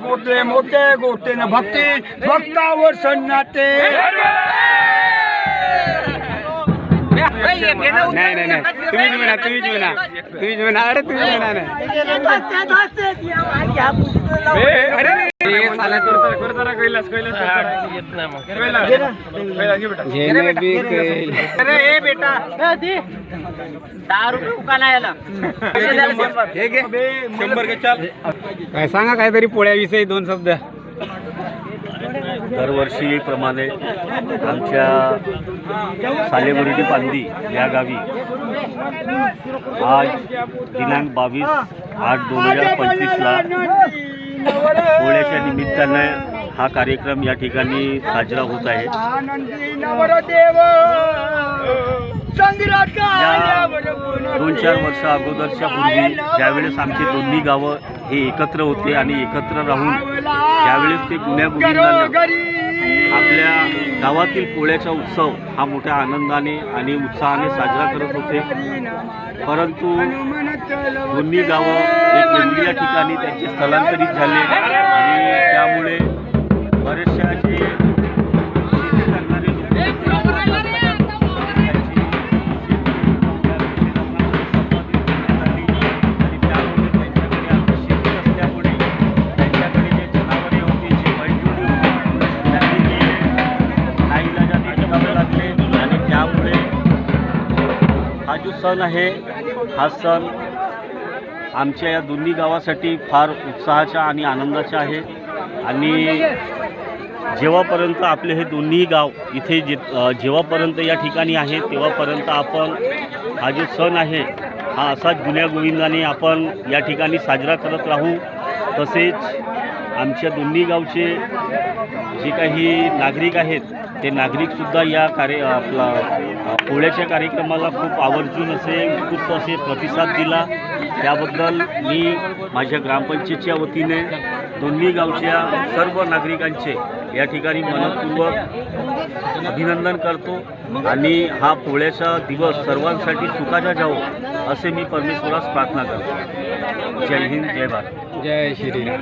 मोठे मोठे गोष्टीने भक्ती भक्तावर सन्नाटे. नाही नाही नाही तुम्हीच म्हणा तुम्हीच म्हणा अरे तुम्ही म्हणा नाही. काय सांगा काहीतरी पोळ्याविषयी दोन शब्द. दरवर्षीप्रमाणे आमच्या सालेबर्डी पांदी या गावी आज दिनांक 22/8/2025ला पोळ्याच्या निमित्तानं हा कार्यक्रम या ठिकाणी साजरा होत आहे. या 2-4 वर्ष अगोदरच्या पूर्वी ज्यावेळेस आमचे दोन्ही गावं हे एकत्र होते आणि एकत्र राहून ज्यावेळेस ते गुण्यागोविंदानं आपल्या गावातील पोळ्याचा उत्सव हा मोठ्या आनंदाने आणि उत्साहाने साजरा करत होते, परंतु दोन्ही गावं एक वेगवेगळ्या ठिकाणी त्यांचे स्थलांतरित झाले आणि त्यामुळे बरेचशा जे सण आहे. हा सण आमच्या या दोन्ही गावासाठी फार उत्साहाचा आणि आनंदाचा आहे आणि जेव्हापर्यंत आपले हे दोन्ही गाव इथे जेव्हापर्यंत या ठिकाणी आहे तेव्हापर्यंत आपण हा जो सण आहे हा असाच गुण्यागोविंदाने आपण या ठिकाणी साजरा करत राहू. तसेच आमच्या दोन्ही गावचे जे काही नागरिक आहेत ते नागरिकसुद्धा या पोळ्याच्या कार्यक्रमाला खूप आवर्जून उत्कृष्ट असे प्रतिसाद दिला. त्याबद्दल मी माझ्या ग्रामपंचायतीच्या वतीने दोन्ही गावच्या सर्व नागरिकांचे या ठिकाणी मनपूर्वक अभिनंदन करतो आणि हा पोळ्याचा दिवस सर्वांसाठी सुखाचा जावो असे मी परमेश्वरास प्रार्थना करतो. जय हिंद, जय भारत, जय श्रीराम.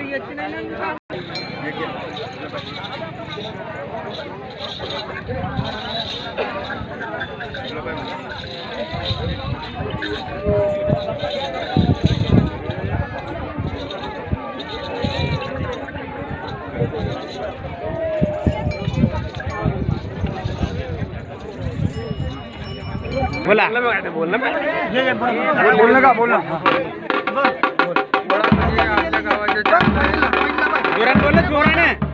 बोला बोलणं का बोलणं जोरात बोललं जोराने.